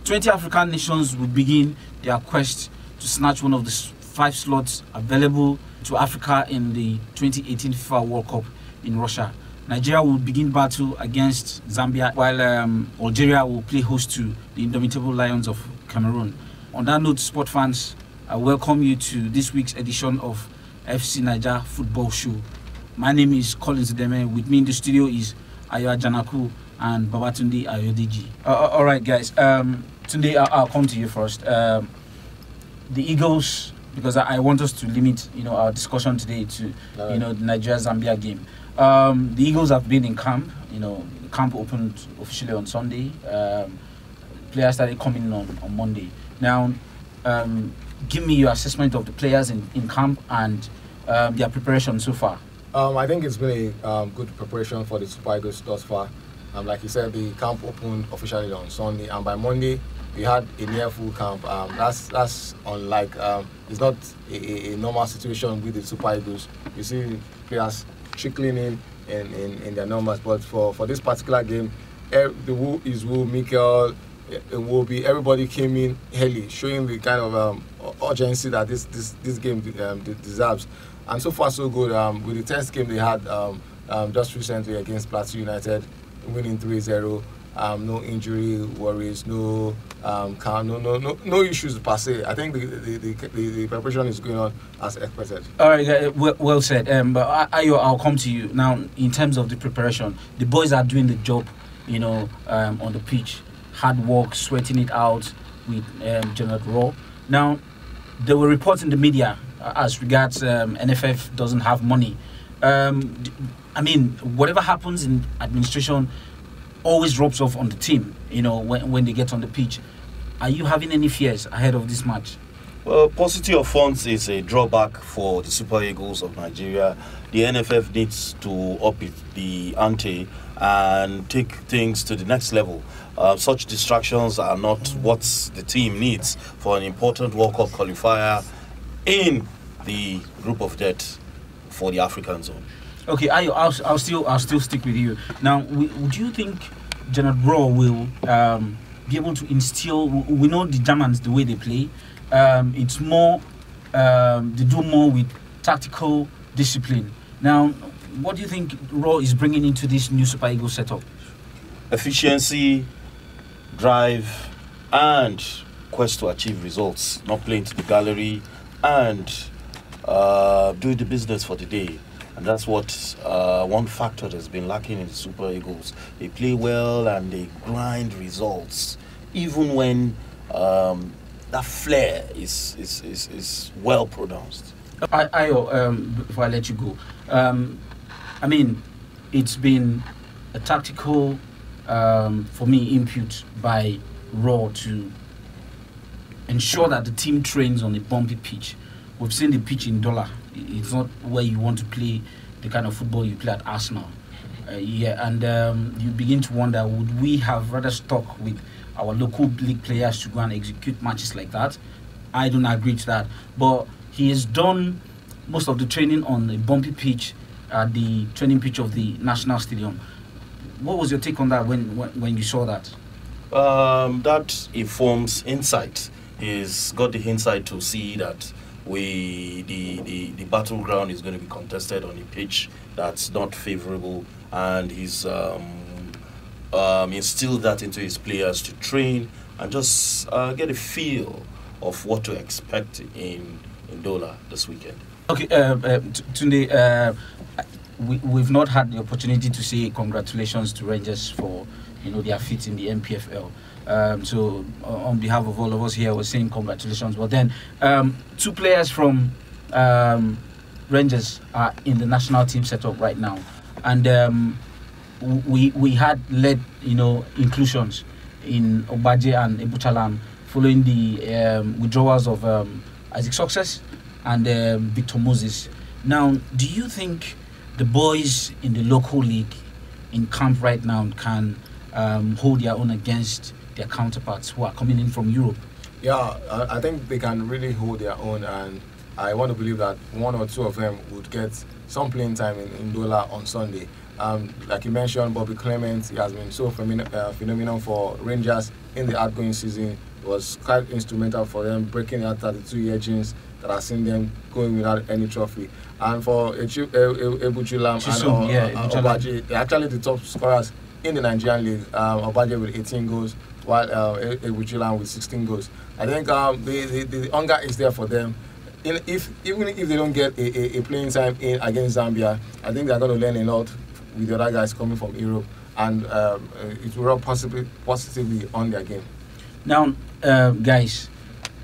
20 African nations will begin their quest to snatch one of the 5 slots available to Africa in the 2018 FIFA World Cup in Russia. Nigeria will begin battle against Zambia, while Algeria will play host to the indomitable Lions of Cameroon. On that note, sport fans, I welcome you to this week's edition of FC Naija Football Show. My name is Collins Deme. With me in the studio is Ayo Janaku and Babatunde Ayodeji. All right, guys. Today I'll come to you first. The Eagles, because I want us to limit, our discussion today to, the Nigeria-Zambia game. The Eagles have been in camp. The camp opened officially on Sunday. Players started coming on Monday. Now, give me your assessment of the players in camp and their preparation so far. I think it's been a good preparation for the Super Eagles thus far. Like you said, the camp opened officially on Sunday, and by Monday we had a near full camp. That's unlike it's not a normal situation with the Super Eagles. You see players trickling in their numbers, but for this particular game, the Who is Who, Mikel, Iwobi, everybody came in early, showing the kind of urgency that this game deserves. And so far so good. With the test game they had just recently against Plateau United, winning 3-0. No injury worries, no issues per se. I think the preparation is going on as expected. All right, well said. But Ayo, I'll come to you now. In terms of the preparation, the boys are doing the job, on the pitch. Hard work, sweating it out with Gernot Rohr. Now, there were reports in the media as regards NFF doesn't have money. Whatever happens in administration always rubs off on the team, when they get on the pitch. Are you having any fears ahead of this match? Well, paucity of funds is a drawback for the Super Eagles of Nigeria. The NFF needs to up the ante and take things to the next level. Such distractions are not what the team needs for an important World Cup qualifier in the group of death for the African zone. Okay, I'll still stick with you. Now, would you think Gernot Rohr will be able to instill? We know the Germans, the way they play. It's more they do more with tactical discipline. Now, what do you think Rohr is bringing into this new Super Eagles setup? Efficiency, drive, and quest to achieve results. Not playing to the gallery and doing the business for the day. And that's what one factor that's been lacking in the Super Eagles. They play well and they grind results, even when that flair is well pronounced. Before I let you go, it's been a tactical, for me, input by Rohr to ensure that the team trains on a bumpy pitch. We've seen the pitch in Dola. It's not where you want to play the kind of football you play at Arsenal. You begin to wonder, would we have rather stuck with our local league players to go and execute matches like that? I don't agree to that. But he has done most of the training on a bumpy pitch at the training pitch of the National Stadium. What was your take on that when you saw that? That informs insight. He's got the insight to see that the battleground is going to be contested on a pitch that's not favorable, and he's instilled that into his players to train and just get a feel of what to expect in Dola this weekend. Okay, Tunde, we've not had the opportunity to say congratulations to Rangers for their feat in the NPFL. So on behalf of all of us here, we're saying congratulations. But then 2 players from Rangers are in the national team setup right now, and we had led inclusions in Obaje and Ebuchalam following the withdrawals of Isaac Success and Victor Moses. Now, do you think the boys in the local league in camp right now can hold their own against their counterparts who are coming in from Europe? Yeah, I think they can really hold their own, and I want to believe that 1 or 2 of them would get some playing time in Dola on Sunday. Like you mentioned, Bobby Clement, he has been so phenomenal for Rangers in the outgoing season. It was quite instrumental for them breaking out 32-year jinx that has seen them going without any trophy. And for Ebujulam and Obaje, they're actually the top scorers in the Nigerian league. Obaje with 18 goals, while Ebujulam with 16 goals. I think the hunger is there for them. Even if they don't get a playing time in against Zambia, I think they're going to learn a lot with the other guys coming from Europe, and it will rub positively on their game. Now, guys,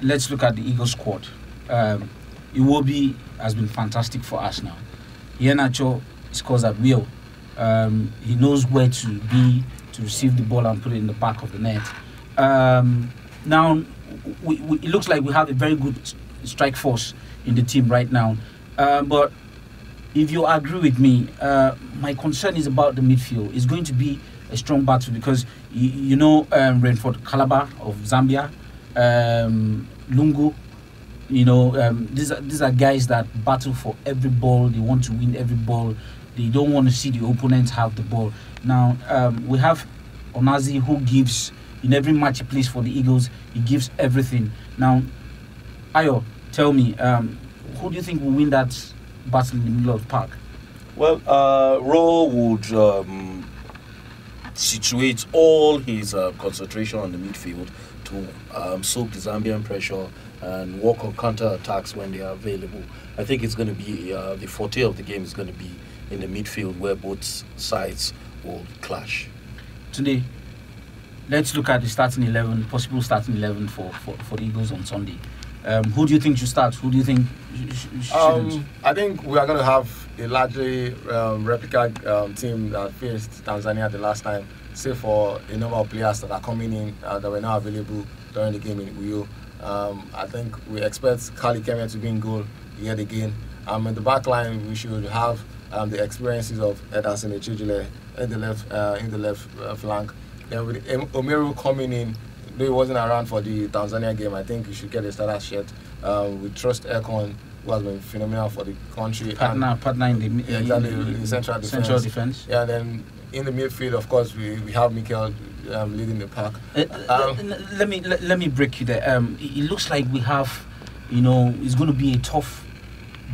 let's look at the Eagles squad. Iwobi has been fantastic for us now. Iheanacho scores at will. He knows where to be to receive the ball and put it in the back of the net. Now, it looks like we have a very good strike force in the team right now. But if you agree with me, my concern is about the midfield. It's going to be a strong battle because Rainford Calabar of Zambia, Lungu, these are guys that battle for every ball. They want to win every ball. They don't want to see the opponent have the ball. Now we have Onazi, who gives in every match he plays for the Eagles. He gives everything. Now, Ayo, tell me, who do you think will win that battle in the middle of the park? Well, Raw would situate all his concentration on the midfield to soak the Zambian pressure and work on counter-attacks when they are available. I think it's going to be the forte of the game is going to be in the midfield where both sides will clash. Today, let's look at the starting 11, possible starting 11 for the Eagles on Sunday. Who do you think should start? Who do you think shouldn't? I think we are going to have a largely replica team that faced Tanzania the last time, save for a number of players that are coming in that were now available during the game in Uyo. I think we expect Kali Keme to be in goal yet again. In the back line, we should have the experiences of Ederson Echejile in the left flank. Then with Omeru coming in, though he wasn't around for the Tanzania game, I think he should get a starter shirt. We trust Ekon, who has been phenomenal for the country. Partner in the central defense. Yeah, then in the midfield, of course, we have Mikel leading the pack. Let me break you there. It looks like we have, it's going to be a tough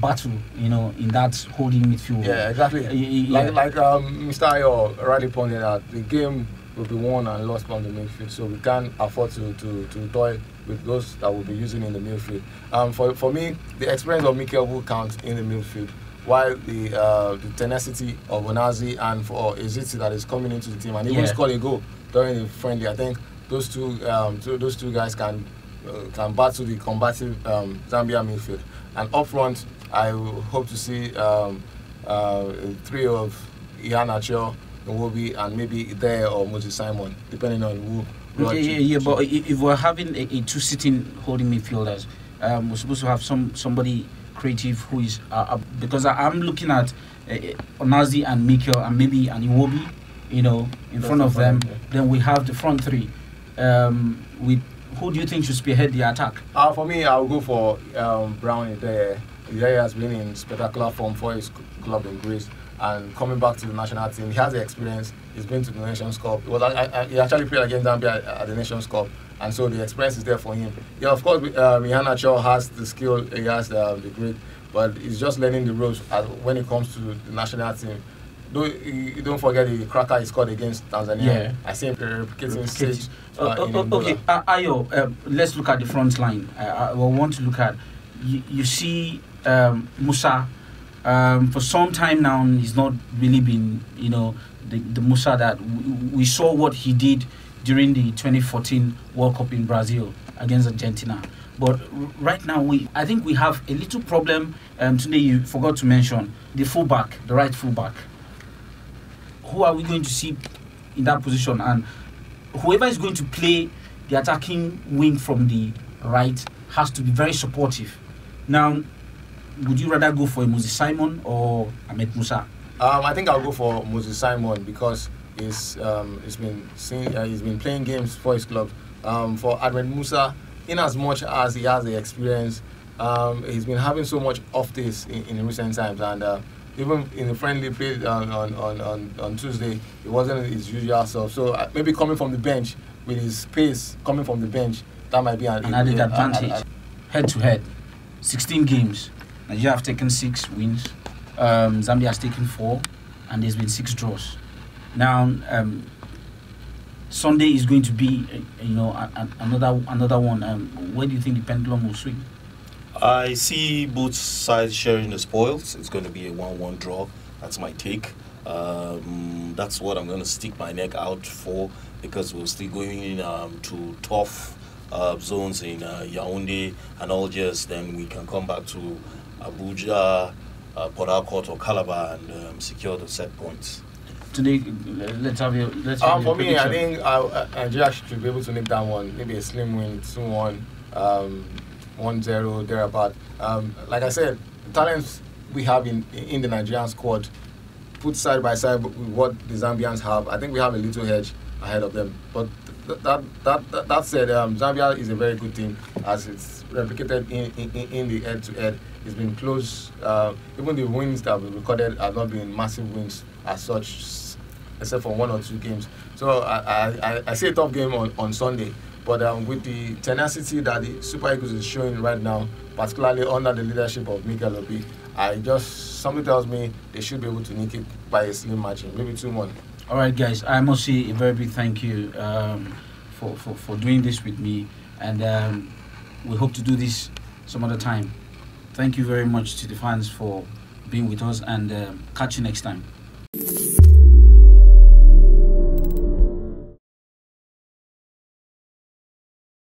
battle, in that holding midfield. Yeah, exactly. Like Mr. Ayo rightly pointed out, the game will be won and lost from the midfield, so we can't afford to toy with those that we'll be using in the midfield. For me, the experience of Mikel will count in the midfield, while the tenacity of Onazi and for Eziti that is coming into the team and even scored a goal during the friendly. I think those two guys can battle the combative Zambia midfield. And up front, I hope to see three of Iheanacho, Nwobi, and maybe there or Moses Simon, depending on who. But if we're having a two-sitting holding midfielders, we're supposed to have somebody creative who is because I'm looking at Onazi and Mikel and maybe an Iwobi, in front of them. Yeah. Then we have the front three. With who do you think should spearhead the attack? For me, I'll go for Brown there. He has been in spectacular form for his club in Greece, and coming back to the national team, he has the experience. He's been to the Nations Cup. He actually played against Zambia at the Nations Cup, and so the experience is there for him. Yeah, of course, Iheanacho has the skill, he has the grit, but he's just learning the ropes when it comes to the national team. Don't forget the cracker he scored against Tanzania. Yeah. I see him replicating stage. Okay, Ayo, let's look at the front line. I want to look at, you see Musa. For some time now, he's not really been, the Musa that we saw what he did during the 2014 World Cup in Brazil against Argentina. But right now, I think we have a little problem. Today, you forgot to mention the right fullback. Who are we going to see in that position? And whoever is going to play the attacking wing from the right has to be very supportive. Now, would you rather go for a Moses Simon or Ahmed Musa? I think I'll go for Moses Simon because he's been playing games for his club. For Ahmed Musa, in as much as he has the experience, he's been having so much off days in recent times, and Even in the friendly played on Tuesday, it wasn't his usual self. So maybe coming from the bench with his pace, coming from the bench, that might be an added advantage. Head to head, 16 games. Nigeria have taken 6 wins. Zambia has taken 4, and there's been 6 draws. Now, Sunday is going to be, another one. Where do you think the pendulum will swing? I see both sides sharing the spoils. It's going to be a 1-1 draw. That's my take. That's what I'm going to stick my neck out for, because we're still going to tough zones in Yaoundé and Algiers. Then we can come back to Abuja, Port Harcourt or Calabar and secure the set points. Today, let's have your for me, I prediction. think Nigeria should be able to nick that one. Maybe a slim win, 2-1, 1-0, thereabout. Like I said, the talents we have in the Nigerian squad, put side by side with what the Zambians have, I think we have a little edge ahead of them. But that said, Zambia is a very good team, as it's replicated in the head-to-head. It's been close. Even the wins that we recorded have not been massive wins as such, except for 1 or 2 games. So I see a tough game on Sunday. But with the tenacity that the Super Eagles is showing right now, particularly under the leadership of Mikel Obi, something tells me they should be able to nick it by a slim margin, maybe 2-1. All right, guys. I must say a very big thank you for doing this with me, and we hope to do this some other time. Thank you very much to the fans for being with us, and catch you next time.